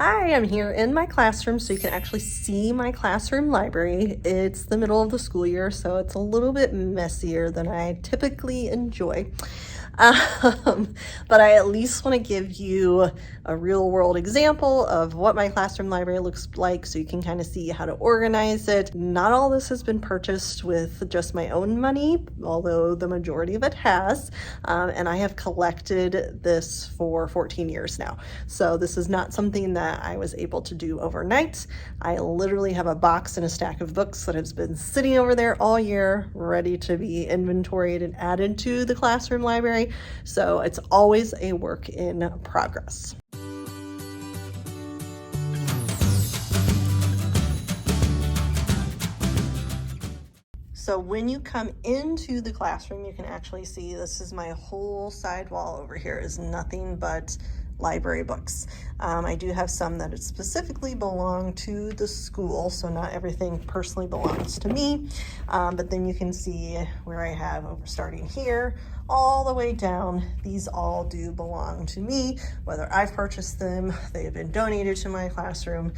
I am here in my classroom so you can actually see my classroom library. It's the middle of the school year, so it's a little bit messier than I typically enjoy. But I at least want to give you a real world example of what my classroom library looks like so you can kind of see how to organize it. Not all this has been purchased with just my own money, although the majority of it has. And I have collected this for 14 years now. So this is not something that I was able to do overnight. I literally have a box and a stack of books that has been sitting over there all year, ready to be inventoried and added to the classroom library. So it's always a work in progress. So when you come into the classroom, you can actually see this is my whole side wall over here is nothing but library books. I do have some that specifically belong to the school, so not everything personally belongs to me, but then you can see where I have starting here all the way down. These all do belong to me, whether I've purchased them, they have been donated to my classroom,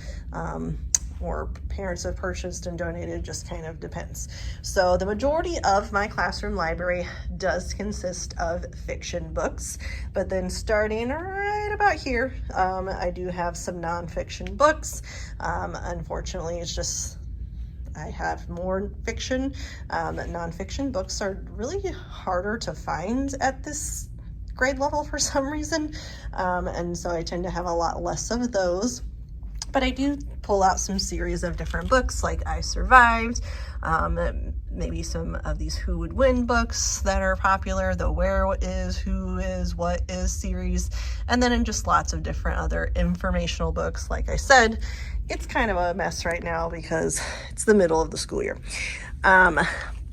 or parents have purchased and donated, just kind of depends. So the majority of my classroom library does consist of fiction books, but then starting right about here, I do have some nonfiction books. Unfortunately, it's just I have more fiction. Nonfiction books are really harder to find at this grade level for some reason, and so I tend to have a lot less of those. But I do pull out some series of different books like I Survived, maybe some of these Who Would Win books that are popular, the Where Is, Who Is, What Is series, and then in just lots of different other informational books. Like I said, it's kind of a mess right now because it's the middle of the school year.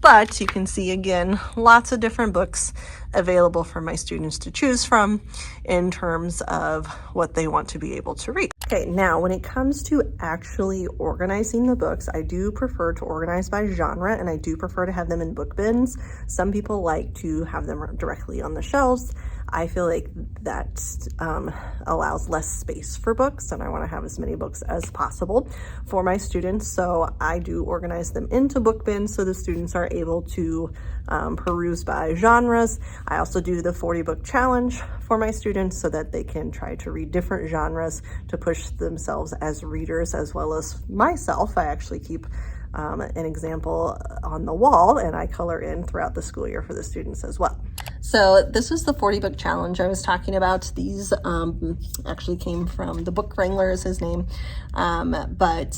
But you can see again, lots of different books available for my students to choose from in terms of what they want to be able to read. Okay, now when it comes to actually organizing the books, I do prefer to organize by genre, and I do prefer to have them in book bins. Some people like to have them directly on the shelves. I feel like that allows less space for books, and I want to have as many books as possible for my students. So I do organize them into book bins so the students are able to peruse by genres. I also do the 40 book challenge for my students so that they can try to read different genres to push themselves as readers as well as myself. I actually keep an example on the wall and I color in throughout the school year for the students as well. So this is the 40 book challenge I was talking about. These actually came from the Book Wrangler is his name, but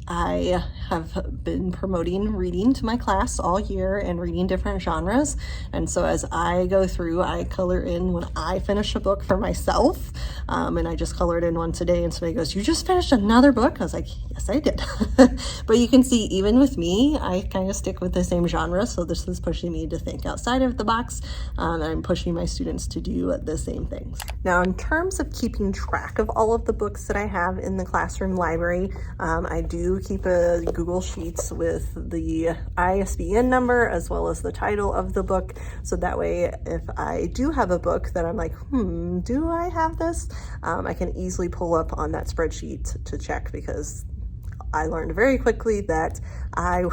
I have been promoting reading to my class all year and reading different genres. And so as I go through, I color in when I finish a book for myself. And I just colored in one today and somebody goes, "You just finished another book?" I was like, yes, I did. But you can see even with me, I kind of stick with the same genre. So this is pushing me to think outside of the box. And I'm pushing my students to do the same things. Now, in terms of keeping track of all of the books that I have in the classroom library, I do keep a Google Sheets with the ISBN number as well as the title of the book. So that way, if I do have a book that I'm like, do I have this? I can easily pull up on that spreadsheet to check, because I learned very quickly that I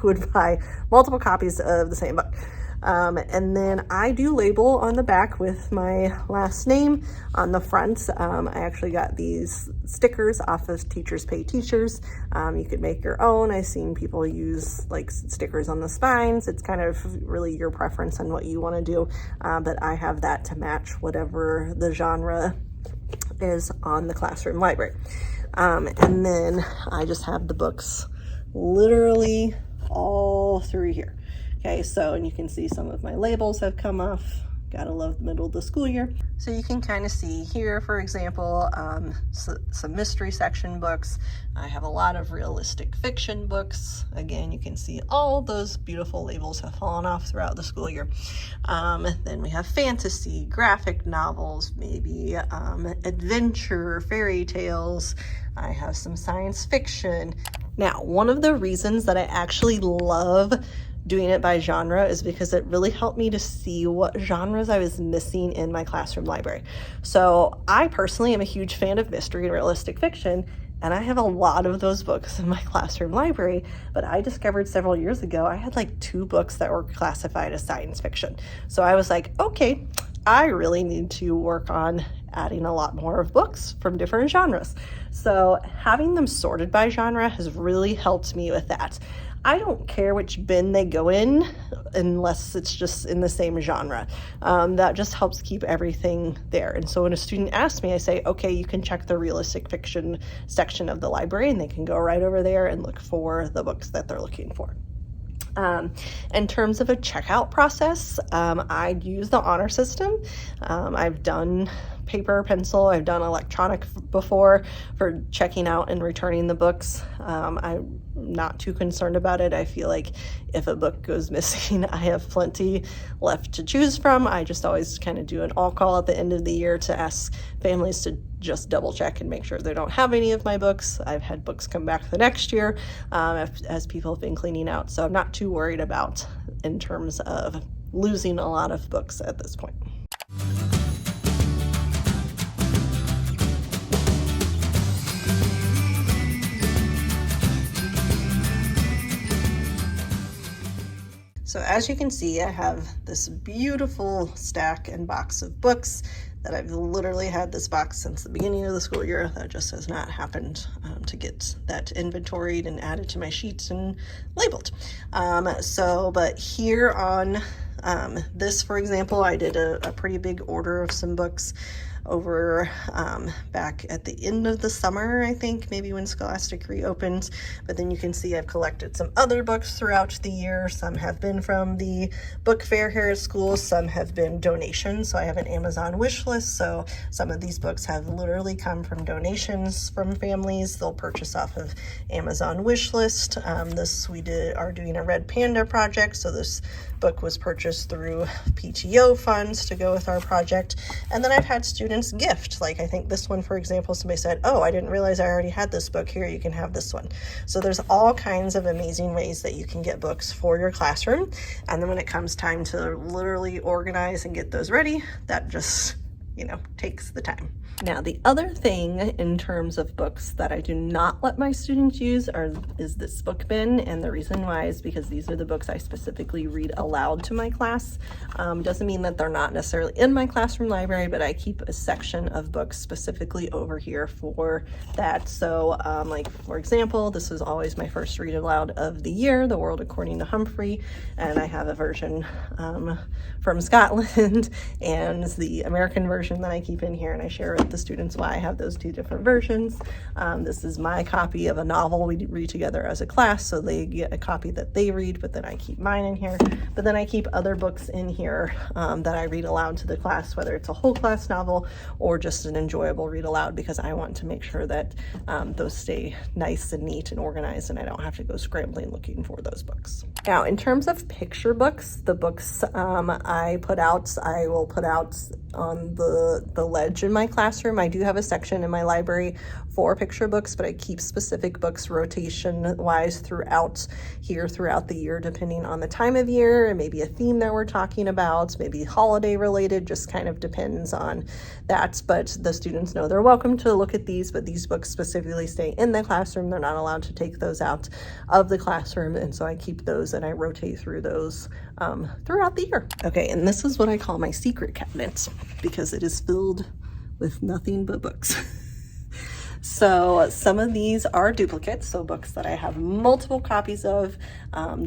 would buy multiple copies of the same book. And then I do label on the back with my last name. On the front, I actually got these stickers off of Teachers Pay Teachers. You could make your own. I've seen people use like stickers on the spines. It's kind of really your preference on what you want to do. But I have that to match whatever the genre is on the classroom library. And then I just have the books literally all through here. Okay, so, and you can see some of my labels have come off. Gotta love the middle of the school year. So you can kind of see here, for example, some mystery section books. I have a lot of realistic fiction books. Again, you can see all those beautiful labels have fallen off throughout the school year. Then we have fantasy, graphic novels, maybe adventure, fairy tales. I have some science fiction. Now, one of the reasons that I actually love doing it by genre is because it really helped me to see what genres I was missing in my classroom library. So I personally am a huge fan of mystery and realistic fiction, and I have a lot of those books in my classroom library, but I discovered several years ago I had like 2 books that were classified as science fiction. So I was like, okay, I really need to work on adding a lot more of books from different genres. So having them sorted by genre has really helped me with that. I don't care which bin they go in unless it's just in the same genre. That just helps keep everything there. And so when a student asks me, I say, okay, you can check the realistic fiction section of the library, and they can go right over there and look for the books that they're looking for. In terms of a checkout process, I use the honor system. I've done paper, pencil, I've done electronic before for checking out and returning the books. I'm not too concerned about it. I feel like if a book goes missing, I have plenty left to choose from. I just always kind of do an all call at the end of the year to ask families to just double check and make sure they don't have any of my books. I've had books come back the next year as people have been cleaning out. So I'm not too worried about in terms of losing a lot of books at this point. So as you can see, I have this beautiful stack and box of books that I've literally had this box since the beginning of the school year. That just has not happened to get that inventoried and added to my sheets and labeled. But here on this, for example, I did a pretty big order of some books over back at the end of the summer, I think, maybe when Scholastic reopened. But then you can see I've collected some other books throughout the year. Some have been from the book fair here at school, some have been donations. So I have an Amazon wish list. So some of these books have literally come from donations from families. They'll purchase off of Amazon wish list. We are doing a Red Panda project. So this book was purchased through PTO funds to go with our project. And then I've had students gift, like I think this one, for example, somebody said, oh, I didn't realize I already had this book. Here, you can have this one. So there's all kinds of amazing ways that you can get books for your classroom. And then when it comes time to literally organize and get those ready, that just, takes the time. Now, the other thing in terms of books that I do not let my students use is this book bin. And the reason why is because these are the books I specifically read aloud to my class. Doesn't mean that they're not necessarily in my classroom library, but I keep a section of books specifically over here for that. So like, for example, this is always my first read aloud of the year, The World According to Humphrey. And I have a version from Scotland and the American version that I keep in here, and I share with the students why I have those 2 different versions. This is my copy of a novel we read together as a class, so they get a copy that they read, but then I keep mine in here. But then I keep other books in here that I read aloud to the class, whether it's a whole class novel or just an enjoyable read aloud, because I want to make sure that those stay nice and neat and organized, and I don't have to go scrambling looking for those books. Now, in terms of picture books, the books I will put out on the ledge in my classroom. I do have a section in my library for picture books, but I keep specific books rotation wise throughout the year, depending on the time of year and maybe a theme that we're talking about, maybe holiday related, just kind of depends on that. But the students know they're welcome to look at these, but these books specifically stay in the classroom. They're not allowed to take those out of the classroom. And so I keep those and I rotate through those throughout the year. Okay, and this is what I call my secret cabinet, because it is filled with nothing but books. So some of these are duplicates, so books that I have multiple copies of,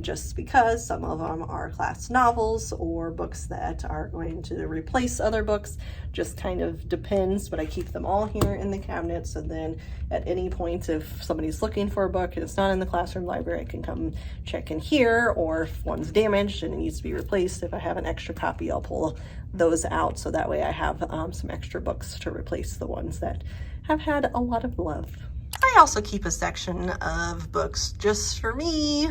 just because some of them are class novels or books that are going to replace other books. Just kind of depends, but I keep them all here in the cabinet. So then at any point, if somebody's looking for a book and it's not in the classroom library, I can come check in here, or if one's damaged and it needs to be replaced, if I have an extra copy, I'll pull those out. So that way I have some extra books to replace the ones that have had a lot of love. Hi. I also keep a section of books just for me,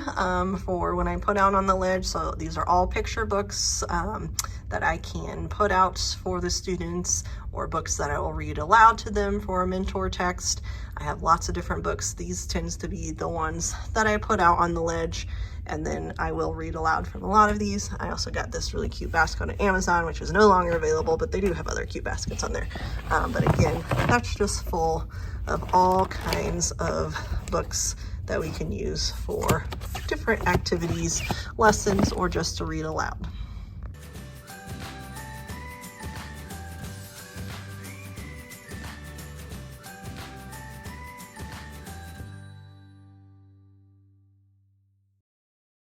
for when I put out on the ledge. So these are all picture books that I can put out for the students, or books that I will read aloud to them for a mentor text. I have lots of different books. These tends to be the ones that I put out on the ledge, and then I will read aloud from a lot of these. I also got this really cute basket on Amazon, which is no longer available, but they do have other cute baskets on there. But again, that's just full of all kinds of books that we can use for different activities, lessons, or just to read aloud.